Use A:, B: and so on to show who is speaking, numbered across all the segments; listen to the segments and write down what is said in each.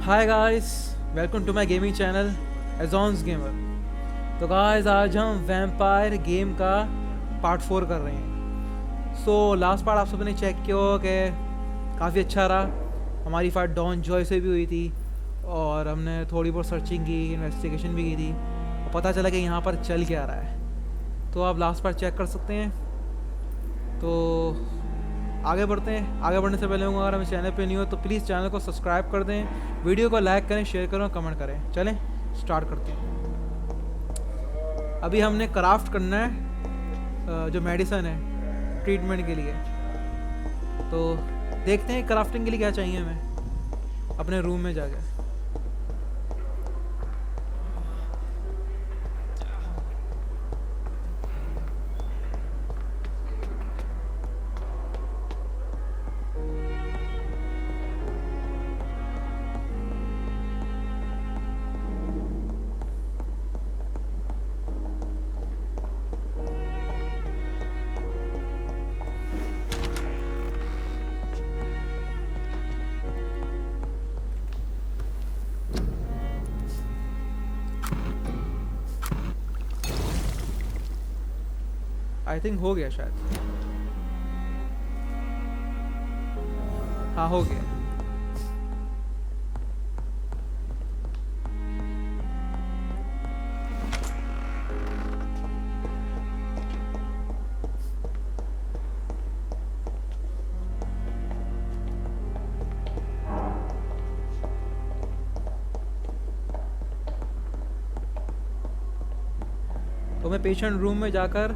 A: Hi guys, welcome to my gaming channel AaZonX gamer. तो guys आज हम vampire game का पार्ट 4 कर रहे हैं। लास्ट पार्ट आप सबने चेक किया हो कि काफ़ी अच्छा रहा। हमारी फाइट डॉन जॉय से भी हुई थी और हमने थोड़ी बहुत सर्चिंग की, इन्वेस्टिगेशन भी की थी और पता चला कि यहाँ पर चल क्या रहा है। तो आप लास्ट पार्ट चेक कर सकते हैं। तो आगे बढ़ते हैं। आगे बढ़ने से पहले अगर हम चैनल पे नहीं हो तो प्लीज़ चैनल को सब्सक्राइब कर दें, वीडियो को लाइक करें, शेयर करें और कमेंट करें। चलें स्टार्ट करते हैं। अभी हमने क्राफ्ट करना है जो मेडिसिन है ट्रीटमेंट के लिए। तो देखते हैं क्राफ्टिंग के लिए क्या चाहिए हमें अपने रूम में जाके। आई थिंक हो गया शायद। हाँ हो गया। तो मैं पेशेंट रूम में जाकर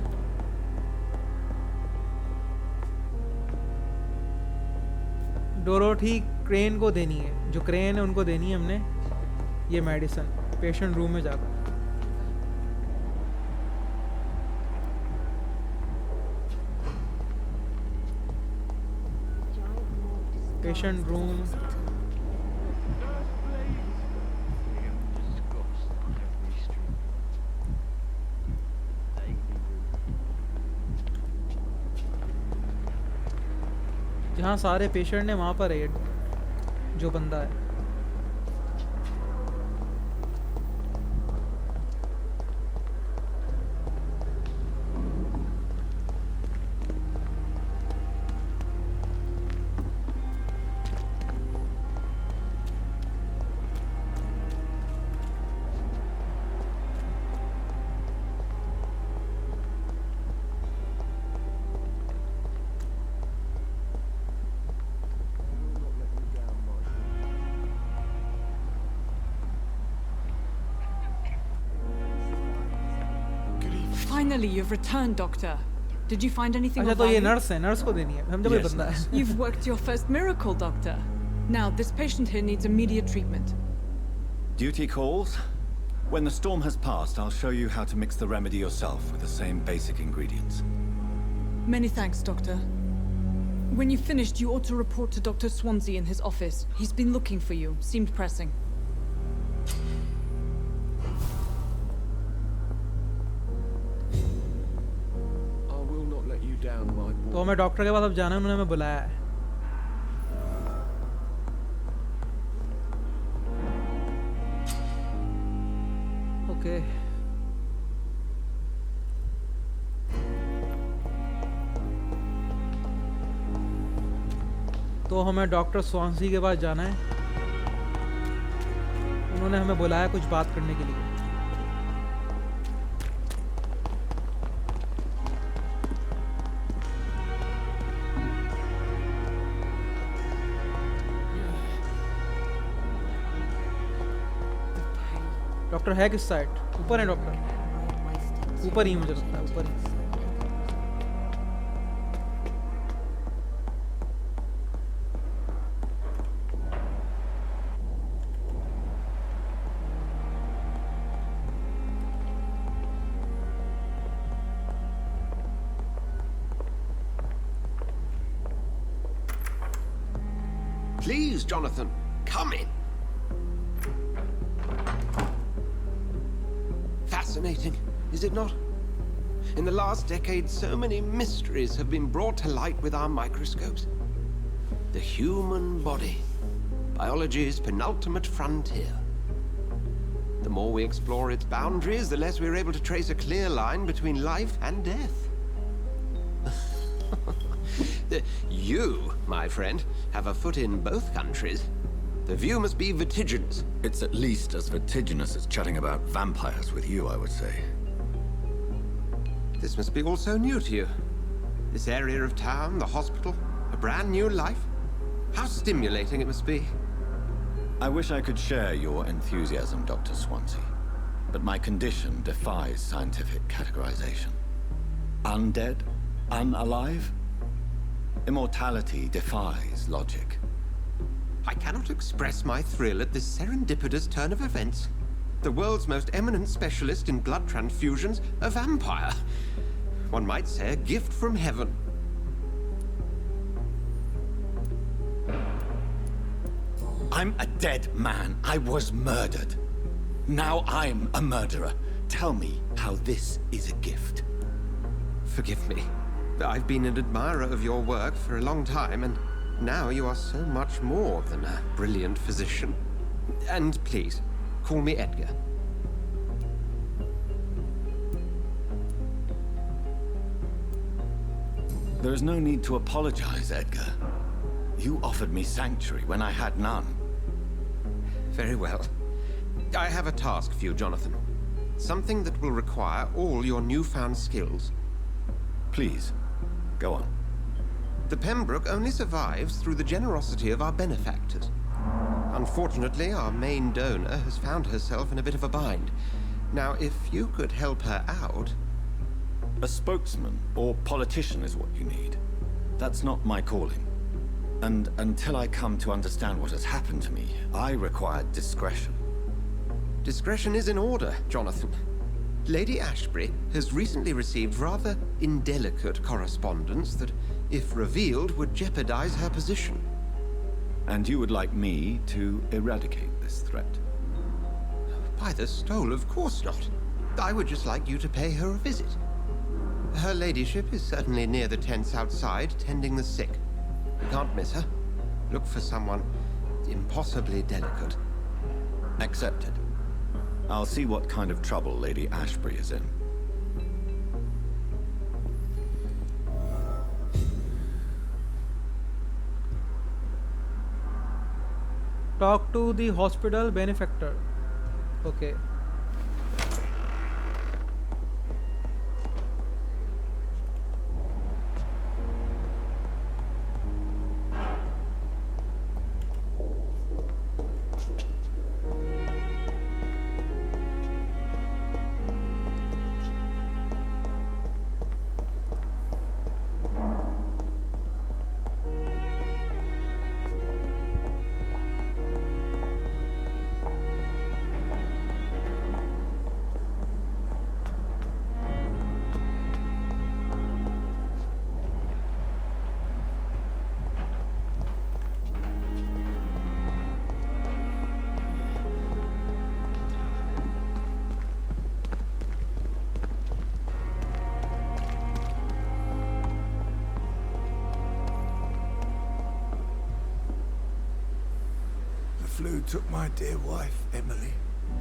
A: डोरोथी क्रेन को देनी है, जो क्रेन है उनको देनी है हमने ये मेडिसिन पेशेंट रूम में जाकर। पेशेंट रूम जहाँ सारे पेशेंट हैं वहाँ पर है जो बंदा है।
B: Finally, you've returned, Doctor. Did you find anything
A: अच्छा
B: of
A: तो ये
B: value?
A: नर्स है, नर्स को देनी है। हम जब ये बंदा है।
B: You've worked your first miracle, Doctor. Now, this patient here needs immediate treatment.
C: Duty calls. When the storm has passed, I'll show you how to mix the remedy yourself with the same basic ingredients.
B: Many thanks, Doctor. When you've finished, you ought to report to Dr. Swansea in his office. He's been looking for you. Seemed pressing.
A: तो हमें doctor के पास अब जाना है, उन्होंने हमें बुलाया है। ओके तो हमें डॉक्टर स्वांसी के पास जाना है। उन्होंने हमें बुलाया कुछ बात करने के लिए। डॉक्टर है किस साइड? ऊपर है डॉक्टर, ऊपर ही मुझे लगता है, ऊपर ही।
D: Please, Jonathan, come in. Fascinating, is it not? In the last decade, so many mysteries have been brought to light with our microscopes. The human body, biology's penultimate frontier. The more we explore its boundaries, the less we're able to trace a clear line between life and death. You, my friend, have a foot in both countries. The view must be vertiginous.
C: It's at least as vertiginous as chatting about vampires with you, I would say.
D: This must be all so new to you. This area of town, the hospital, a brand new life. How stimulating it must be.
C: I wish I could share your enthusiasm, Dr. Swansea, but my condition defies scientific categorization. Undead? Unalive? Immortality defies logic.
D: I cannot express my thrill at this serendipitous turn of events. The world's most eminent specialist in blood transfusions, a vampire. One might say a gift from heaven.
C: I'm a dead man. I was murdered. Now I'm a murderer. Tell me how this is a gift.
D: Forgive me. I've been an admirer of your work for a long time, and now you are so much more than a brilliant physician. And please, call me Edgar.
C: There is no need to apologize, Edgar. You offered me sanctuary when I had none.
D: Very well. I have a task for you, Jonathan. Something that will require all your newfound skills.
C: Please, go on.
D: The Pembroke only survives through the generosity of our benefactors. Unfortunately, our main donor has found herself in a bit of a bind. Now, if you could help her out...
C: A spokesman or politician is what you need. That's not my calling. And until I come to understand what has happened to me, I require discretion.
D: Discretion is in order, Jonathan. Lady Ashbury has recently received rather indelicate correspondence that, if revealed, would jeopardize her position.
C: And you would like me to eradicate this threat?
D: By the stole, of course not. I would just like you to pay her a visit. Her ladyship is certainly near the tents outside, tending the sick. You can't miss her. Look for someone impossibly delicate.
C: Accepted. I'll see what kind of trouble Lady Ashbury is in.
A: Talk to the hospital benefactor. Okay.
E: The flu took my dear wife, Emily.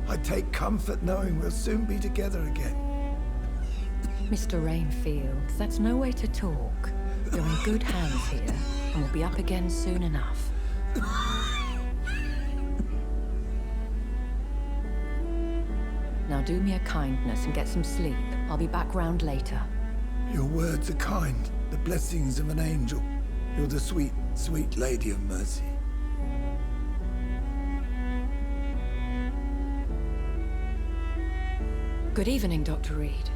E: I take comfort knowing we'll soon be together again.
F: Mr. Rainfield, that's no way to talk. You're in good hands here, and we'll be up again soon enough. Now do me a kindness and get some sleep. I'll be back round later.
E: Your words are kind, the blessings of an angel. You're the sweet, sweet Lady of Mercy.
F: Good evening, Dr. Reed.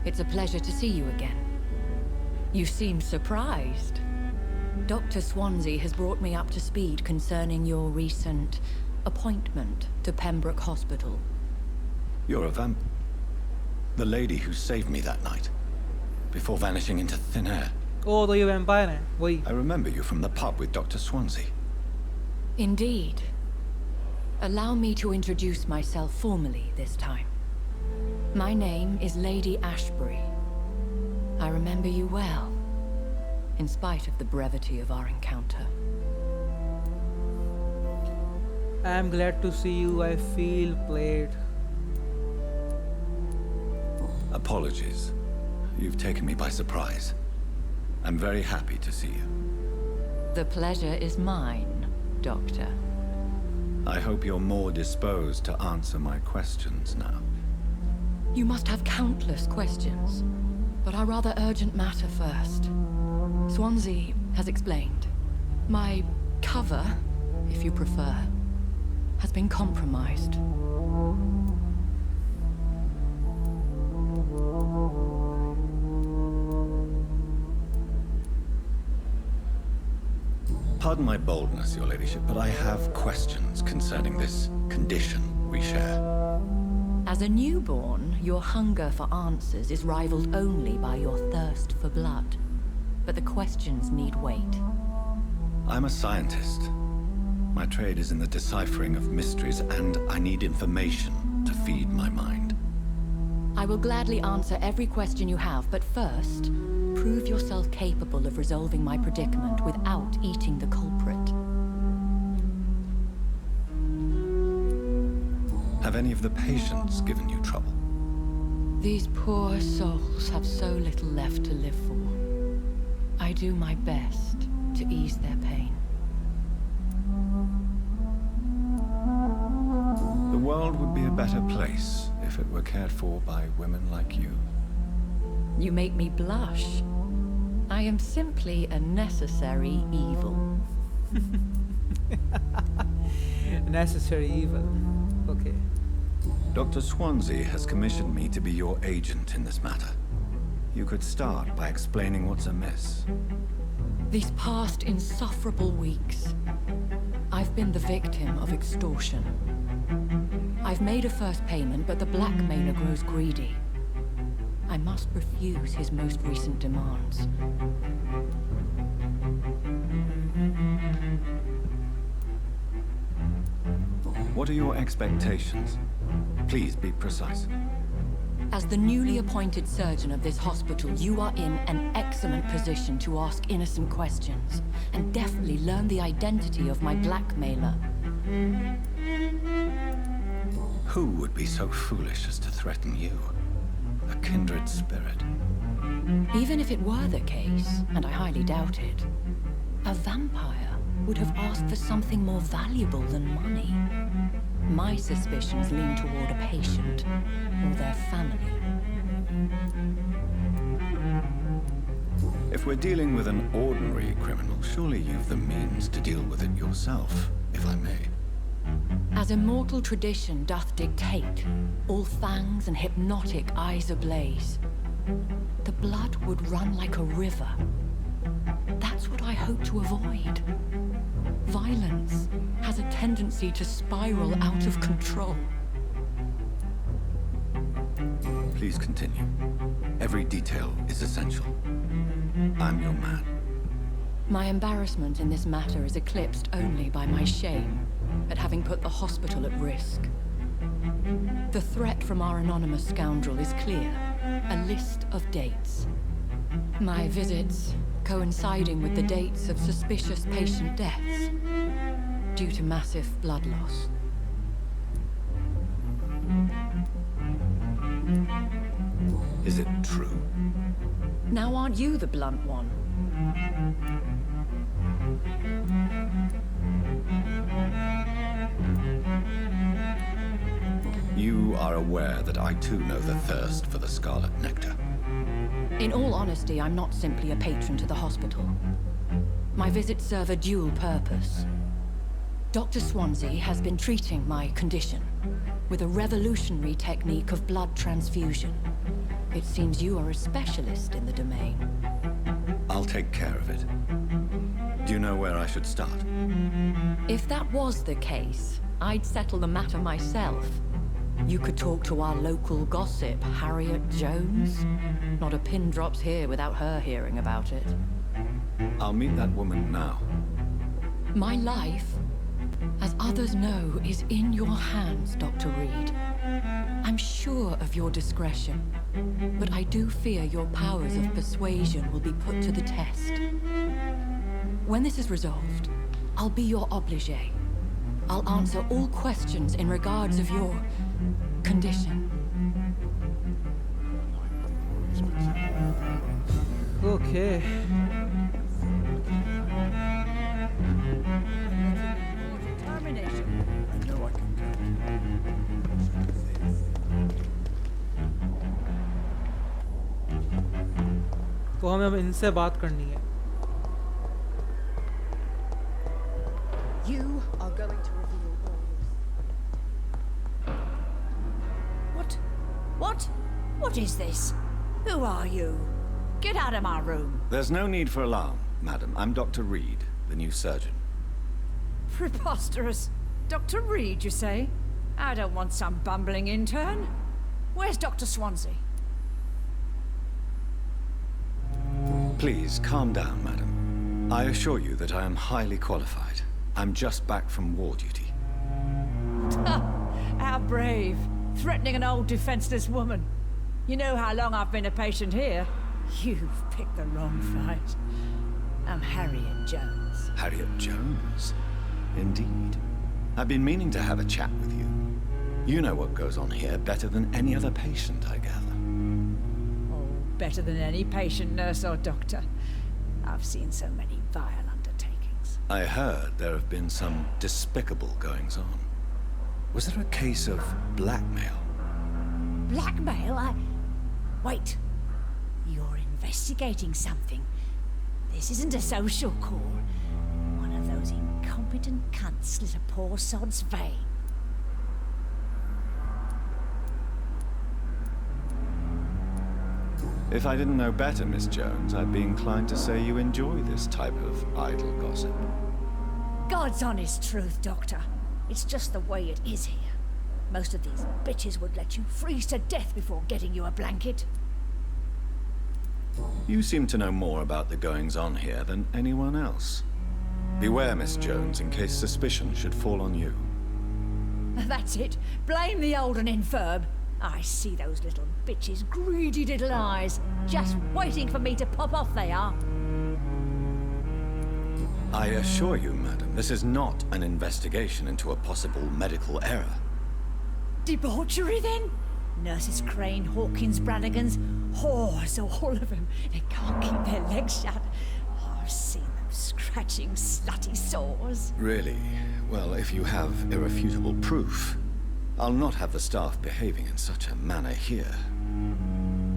F: It's a pleasure to see you again. You seem surprised. Dr. Swansea has brought me up to speed concerning your recent appointment to Pembroke Hospital.
C: You're a vamp... The lady who saved me that night, before vanishing into thin air.
A: Oh, तो ये vampire हैं, वही.
C: I remember you from the pub with Dr. Swansea.
F: Indeed. Allow me to introduce myself formally this time. My name is Lady Ashbury. I remember you well, in spite of the brevity of our encounter.
A: I'm glad to see you. I feel played.
C: Apologies. You've taken me by surprise. I'm very happy to see you.
F: The pleasure is mine, Doctor.
C: I hope you're more disposed to answer my questions now.
F: You must have countless questions, but our rather urgent matter first. Swansea has explained. My cover, if you prefer, has been compromised.
C: Pardon my boldness, Your Ladyship, but I have questions concerning this condition we share.
F: As a newborn, your hunger for answers is rivaled only by your thirst for blood. But the questions need wait.
C: I'm a scientist. My trade is in the deciphering of mysteries, and I need information to feed my mind.
F: I will gladly answer every question you have, but first, prove yourself capable of resolving my predicament without eating the culprit.
C: Have any of the patients given you trouble?
F: These poor souls have so little left to live for. I do my best to ease their pain.
C: The world would be a better place if it were cared for by women like you.
F: You make me blush. I am simply a necessary evil.
A: Necessary evil. Okay.
C: Dr. Swansea has commissioned me to be your agent in this matter. You could start by explaining what's amiss.
F: These past insufferable weeks, I've been the victim of extortion. I've made a first payment, but the blackmailer grows greedy. I must refuse his most recent demands.
C: What are your expectations? Please be precise.
F: As the newly appointed surgeon of this hospital, you are in an excellent position to ask innocent questions, and definitely learn the identity of my blackmailer.
C: Who would be so foolish as to threaten you? A kindred spirit.
F: Even if it were the case, and I highly doubt it, a vampire would have asked for something more valuable than money. My suspicions lean toward a patient or their family.
C: If we're dealing with an ordinary criminal, surely you've the means to deal with it yourself, if I may.
F: As immortal tradition doth dictate, all fangs and hypnotic eyes ablaze, the blood would run like a river. That's what I hope to avoid. Violence has a tendency to spiral out of control.
C: Please continue. Every detail is essential. I'm your man.
F: My embarrassment in this matter is eclipsed only by my shame at having put the hospital at risk. The threat from our anonymous scoundrel is clear. A list of dates. My visits coinciding with the dates of suspicious patient deaths due to massive blood loss.
C: Is it true?
F: Now aren't you the blunt one?
C: You are aware that I too know the thirst for the scarlet nectar.
F: In all honesty, I'm not simply a patron to the hospital. My visits serve a dual purpose. Dr. Swansea has been treating my condition with a revolutionary technique of blood transfusion. It seems you are a specialist in the domain.
C: I'll take care of it. Do you know where I should start?
F: If that was the case, I'd settle the matter myself. You could talk to our local gossip, Harriet Jones. Not a pin drops here without her hearing about it.
C: I'll meet that woman now.
F: My life, as others know, is in your hands, Dr. Reed. I'm sure of your discretion, but I do fear your powers of persuasion will be put to the test. When this is resolved, I'll be your obligé. I'll answer all questions in regards of your condition.
A: Okay. तो हमें अब इनसे बात करनी है.
G: You are going to reveal all this.
H: What? What is this? Who are you? Get out of my room.
C: There's no need for alarm, madam. I'm Dr. Reed, the new surgeon.
H: Preposterous. Dr. Reed, you say? I don't want some bumbling intern. Where's Dr. Swansea?
C: Please, calm down, madam. I assure you that I am highly qualified. I'm just back from war duty.
H: How brave. Threatening an old defenseless woman. You know how long I've been a patient here? You've picked the wrong fight. I'm Harriet Jones.
C: Harriet Jones? Indeed. I've been meaning to have a chat with you. You know what goes on here better than any other patient, I gather.
H: Oh, better than any patient, nurse or doctor. I've seen so many vile undertakings.
C: I heard there have been some despicable goings-on. Was there a case of blackmail?
H: Blackmail? Wait. You're investigating something. This isn't a social call. One of those incompetent cunts slit a poor sod's vein.
C: If I didn't know better, Miss Jones, I'd be inclined to say you enjoy this type of idle gossip.
H: God's honest truth, Doctor. It's just the way it is here. Most of these bitches would let you freeze to death before getting you a blanket.
C: You seem to know more about the goings-on here than anyone else. Beware, Miss Jones, in case suspicion should fall on you.
H: That's it. Blame the old and infirm. I see those little bitches' greedy little eyes. Just waiting for me to pop off they are.
C: I assure you, madam, this is not an investigation into a possible medical error.
H: Debauchery, then? Nurses Karein, Hawkins, Brannigan's, whores, all of them. They can't keep their legs shut. I've seen them scratching slutty sores.
C: Really? Well, if you have irrefutable proof, I'll not have the staff behaving in such a manner here.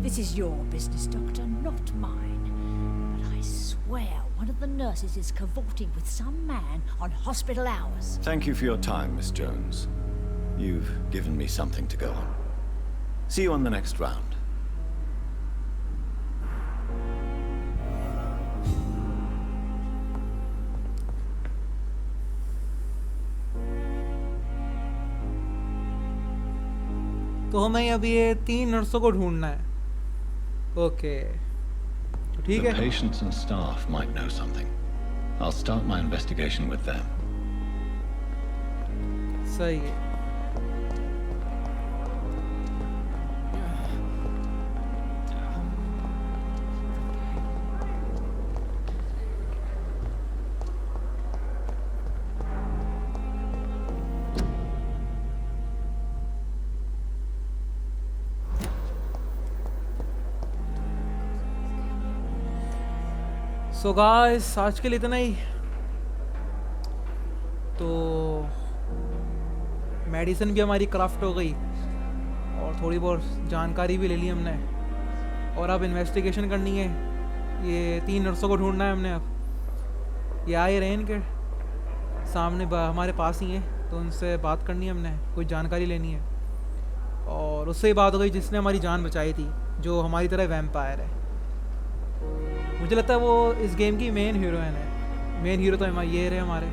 H: This is your business, Doctor, not mine. But I swear one of the nurses is cavorting with some man on hospital hours.
C: Thank you for your time, Miss Jones. You've given me something to go on. See you on the next round.
A: तो हमें अभी ये 3 नर्सों को ढूंढना है. Okay, ठीक
C: The
A: है.
C: patients and staff might know something. I'll start my investigation with them.
A: सही है. सो गाइस, आज के लिए इतना ही. तो मेडिसिन भी हमारी क्राफ्ट हो गई और थोड़ी बहुत जानकारी भी ले ली हमने. और अब इन्वेस्टिगेशन करनी है. ये 3 नर्सों को ढूंढना है हमने. अब ये आ ही रहे हैं इनके सामने, हमारे पास ही हैं. तो उनसे बात करनी है हमने, कोई जानकारी लेनी है. और उससे ही बात हो गई जिसने हमारी जान बचाई थी, जो हमारी तरह वैम्पायर है. मुझे लगता है वो इस गेम की मेन हीरोइन है. मेन हीरो तो ये रहे हमारे,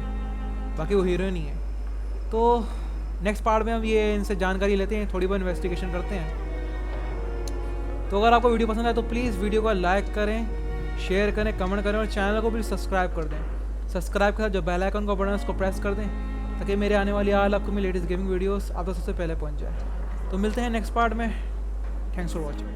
A: बाकी वो हीरोइन ही है. तो नेक्स्ट पार्ट में हम ये इनसे जानकारी लेते हैं, थोड़ी बहुत इन्वेस्टिगेशन करते हैं. तो अगर आपको वीडियो पसंद आए तो प्लीज़ वीडियो को लाइक करें, शेयर करें, कमेंट करें और चैनल को भी सब्सक्राइब कर दें. सब्सक्राइब के साथ जो बेल आइकन का बटन है उसको प्रेस कर दें ताकि मेरे आने वाली अपकमिंग लेटेस्ट गेमिंग वीडियोस आप तक सबसे पहले पहुंच जाए. तो मिलते हैं नेक्स्ट पार्ट में. Thanks for watching.